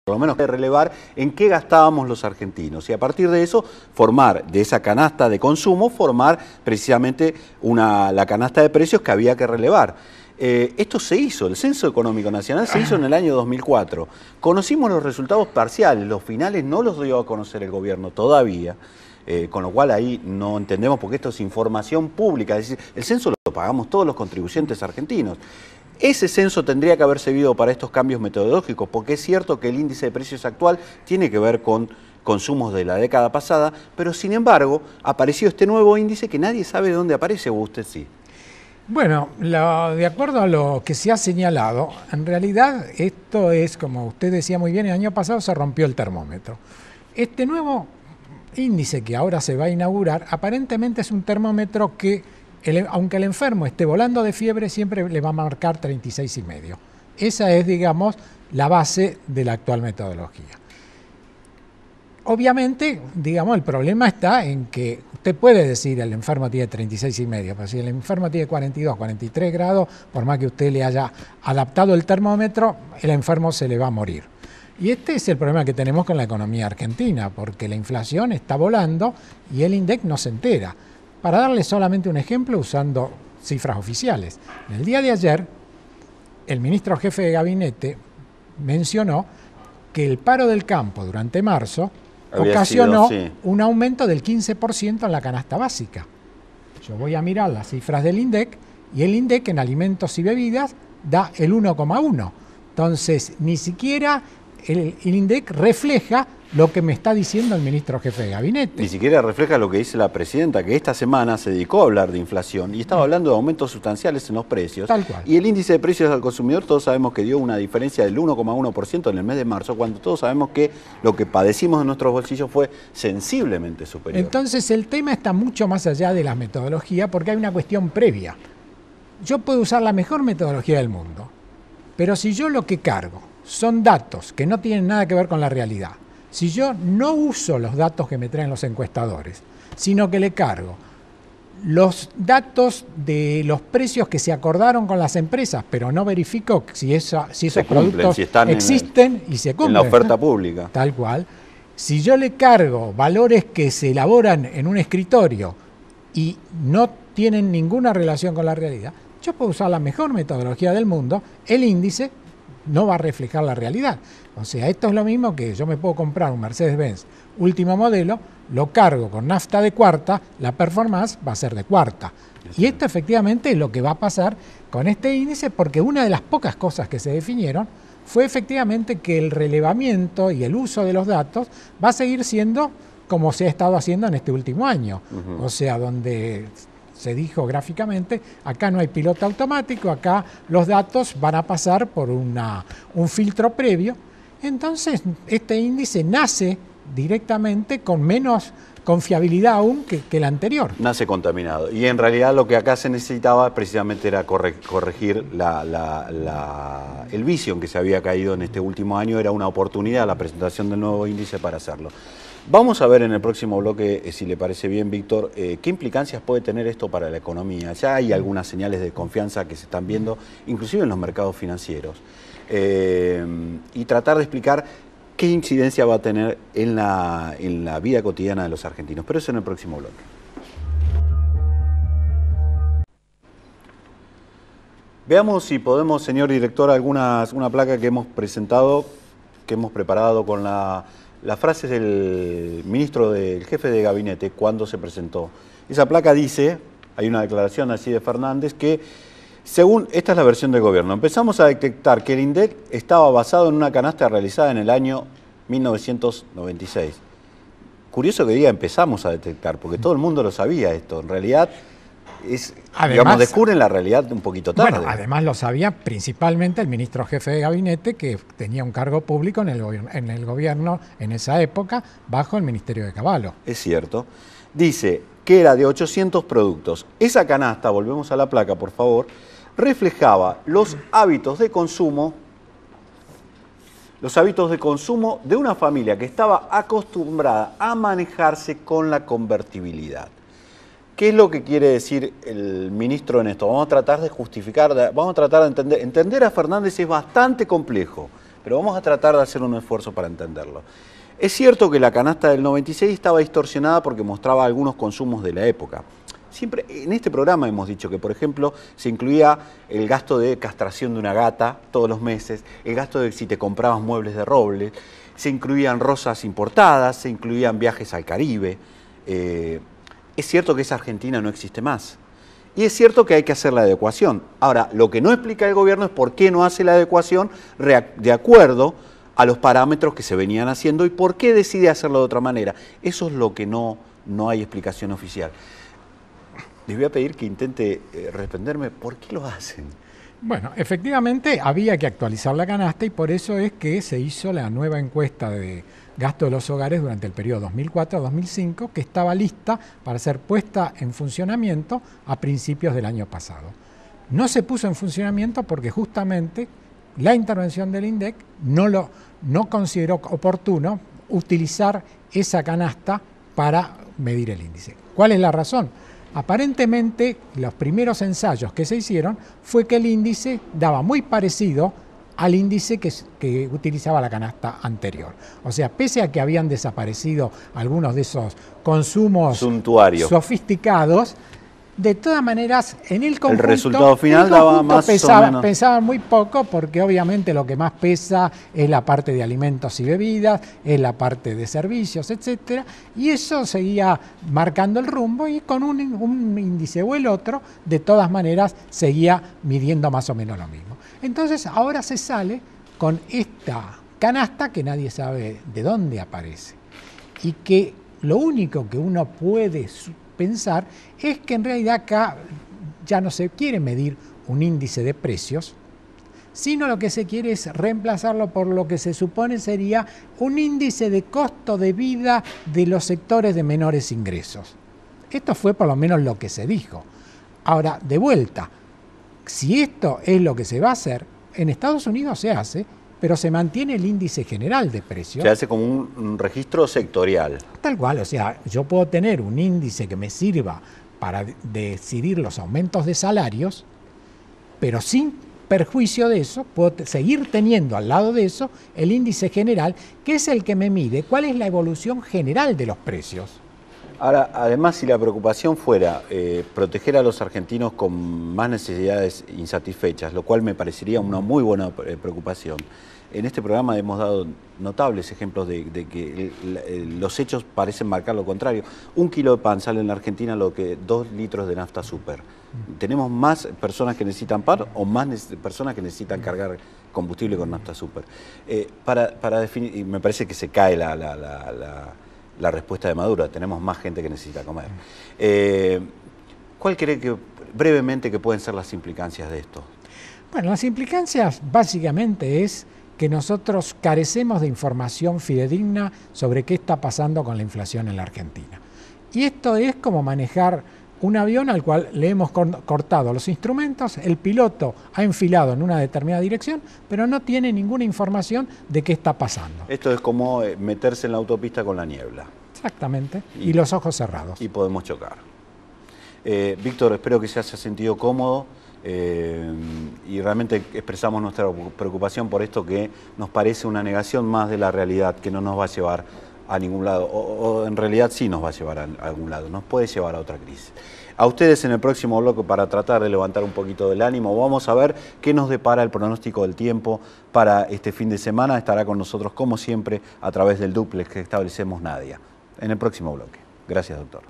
por lo menos relevar en qué gastábamos los argentinos y a partir de eso formar de esa canasta de consumo, formar precisamente la canasta de precios que había que relevar. Esto se hizo, el Censo Económico Nacional se hizo en el año 2004. Conocimos los resultados parciales, los finales no los dio a conocer el gobierno todavía, con lo cual ahí no entendemos porque esto es información pública, es decir, el censo lo pagamos todos los contribuyentes argentinos. Ese censo tendría que haber servido para estos cambios metodológicos, porque es cierto que el índice de precios actual tiene que ver con consumos de la década pasada, pero sin embargo apareció este nuevo índice que nadie sabe de dónde aparece, o usted sí. Bueno, de acuerdo a lo que se ha señalado, en realidad esto es, como usted decía muy bien, el año pasado se rompió el termómetro. Este nuevo índice que ahora se va a inaugurar, aparentemente es un termómetro que aunque el enfermo esté volando de fiebre, siempre le va a marcar 36,5. Esa es, digamos, la base de la actual metodología. Obviamente, digamos, el problema está en que usted puede decir el enfermo tiene 36,5, pero si el enfermo tiene 42, 43 grados, por más que usted le haya adaptado el termómetro, el enfermo se le va a morir. Y este es el problema que tenemos con la economía argentina, porque la inflación está volando y el INDEC no se entera. Para darle solamente un ejemplo usando cifras oficiales. En el día de ayer, el ministro jefe de gabinete mencionó que el paro del campo durante marzo ocasionó un aumento del 15% en la canasta básica. Yo voy a mirar las cifras del INDEC y el INDEC en alimentos y bebidas da el 1,1. Entonces, ni siquiera el INDEC refleja lo que me está diciendo el ministro jefe de gabinete. Ni siquiera refleja lo que dice la presidenta, que esta semana se dedicó a hablar de inflación y estaba hablando de aumentos sustanciales en los precios. Tal cual. Y el índice de precios al consumidor todos sabemos que dio una diferencia del 1,1% en el mes de marzo, cuando todos sabemos que lo que padecimos en nuestros bolsillos fue sensiblemente superior. Entonces el tema está mucho más allá de la metodología porque hay una cuestión previa. Yo puedo usar la mejor metodología del mundo, pero si yo lo que cargo son datos que no tienen nada que ver con la realidad, si yo no uso los datos que me traen los encuestadores, sino que le cargo los datos de los precios que se acordaron con las empresas, pero no verifico si esos productos existen y se cumplen. En la oferta pública. Tal cual. Si yo le cargo valores que se elaboran en un escritorio y no tienen ninguna relación con la realidad, yo puedo usar la mejor metodología del mundo, el índice no va a reflejar la realidad. O sea, esto es lo mismo que yo me puedo comprar un Mercedes-Benz último modelo, lo cargo con nafta de cuarta, la performance va a ser de cuarta. Y esto efectivamente es lo que va a pasar con este índice, porque una de las pocas cosas que se definieron fue efectivamente que el relevamiento y el uso de los datos va a seguir siendo como se ha estado haciendo en este último año. O sea, donde se dijo gráficamente, acá no hay piloto automático, acá los datos van a pasar por un filtro previo. Entonces, este índice nace directamente con menos confiabilidad aún que el anterior. Nace contaminado. Y en realidad lo que acá se necesitaba precisamente era corregir el vicio en que se había caído en este último año. Era una oportunidad la presentación del nuevo índice para hacerlo. Vamos a ver en el próximo bloque, si le parece bien, Víctor, qué implicancias puede tener esto para la economía. Ya hay algunas señales de confianza que se están viendo, inclusive en los mercados financieros. Y tratar de explicar qué incidencia va a tener en la vida cotidiana de los argentinos. Pero eso en el próximo bloque. Veamos si podemos, señor director, una placa que hemos presentado, que hemos preparado con las frases del ministro, del jefe de gabinete, cuando se presentó. Esa placa dice, hay una declaración así de Fernández, que según, esta es la versión del gobierno, empezamos a detectar que el INDEC estaba basado en una canasta realizada en el año 1996. Curioso que diga empezamos a detectar, porque todo el mundo lo sabía esto. En realidad, digamos, descubren la realidad un poquito tarde. Bueno, además lo sabía principalmente el ministro jefe de gabinete, que tenía un cargo público en el gobierno en esa época, bajo el Ministerio de Caballo. Es cierto. Dice que era de 800 productos. Esa canasta, volvemos a la placa, por favor, reflejaba los hábitos de consumo de una familia que estaba acostumbrada a manejarse con la convertibilidad. ¿Qué es lo que quiere decir el ministro en esto? Vamos a tratar de justificar, vamos a tratar de entender a Fernández es bastante complejo. pero vamos a tratar de hacer un esfuerzo para entenderlo. Es cierto que la canasta del 96 estaba distorsionada porque mostraba algunos consumos de la época. Siempre en este programa hemos dicho que, por ejemplo, se incluía el gasto de castración de una gata todos los meses, el gasto de si te comprabas muebles de roble, se incluían rosas importadas, se incluían viajes al Caribe. Es cierto que esa Argentina no existe más. Y es cierto que hay que hacer la adecuación. Ahora, lo que no explica el gobierno es por qué no hace la adecuación de acuerdo a los parámetros que se venían haciendo y por qué decide hacerlo de otra manera. Eso es lo que no hay explicación oficial. Les voy a pedir que intente responderme por qué lo hacen. Bueno, efectivamente había que actualizar la canasta y por eso es que se hizo la nueva encuesta de gasto de los hogares durante el periodo 2004-2005, que estaba lista para ser puesta en funcionamiento a principios del año pasado. No se puso en funcionamiento porque justamente la intervención del INDEC no consideró oportuno utilizar esa canasta para medir el índice. ¿Cuál es la razón? Aparentemente, los primeros ensayos que se hicieron fue que el índice daba muy parecido al índice que utilizaba la canasta anterior. O sea, pese a que habían desaparecido algunos de esos consumos sofisticados, de todas maneras, en el conjunto, el resultado final daba más o menos. Pesaban muy poco porque obviamente lo que más pesa es la parte de alimentos y bebidas, es la parte de servicios, etcétera, y eso seguía marcando el rumbo y con un índice o el otro, de todas maneras, seguía midiendo más o menos lo mismo. Entonces, ahora se sale con esta canasta que nadie sabe de dónde aparece y que lo único que uno puede pensar es que en realidad acá ya no se quiere medir un índice de precios, sino lo que se quiere es reemplazarlo por lo que se supone sería un índice de costo de vida de los sectores de menores ingresos. Esto fue por lo menos lo que se dijo. Ahora, de vuelta, si esto es lo que se va a hacer, en Estados Unidos se hace, pero se mantiene el índice general de precios. Se hace como un registro sectorial. Tal cual, o sea, yo puedo tener un índice que me sirva para decidir los aumentos de salarios, pero sin perjuicio de eso, puedo seguir teniendo al lado de eso el índice general, que es el que me mide cuál es la evolución general de los precios. Ahora, además, si la preocupación fuera proteger a los argentinos con más necesidades insatisfechas, lo cual me parecería una muy buena preocupación, en este programa hemos dado notables ejemplos de que los hechos parecen marcar lo contrario. 1 kilo de pan sale en la Argentina lo que 2 litros de nafta super. ¿Tenemos más personas que necesitan pan o más personas que necesitan cargar combustible con nafta super? Para definir, y me parece que se cae la respuesta de Maduro, tenemos más gente que necesita comer. ¿Cuál cree que brevemente que pueden ser las implicancias de esto? Bueno, las implicancias básicamente es que nosotros carecemos de información fidedigna sobre qué está pasando con la inflación en la Argentina. Y esto es como manejar un avión al cual le hemos cortado los instrumentos, el piloto ha enfilado en una determinada dirección, pero no tiene ninguna información de qué está pasando. Esto es como meterse en la autopista con la niebla. Exactamente, y los ojos cerrados. Y podemos chocar. Víctor, espero que se haya sentido cómodo y realmente expresamos nuestra preocupación por esto que nos parece una negación más de la realidad, que no nos va a llevar a ningún lado, o en realidad sí nos va a llevar a algún lado, nos puede llevar a otra crisis. A ustedes en el próximo bloque, para tratar de levantar un poquito del ánimo, vamos a ver qué nos depara el pronóstico del tiempo para este fin de semana. Estará con nosotros, como siempre, a través del dúplex que establecemos Nadia. En el próximo bloque. Gracias, doctor.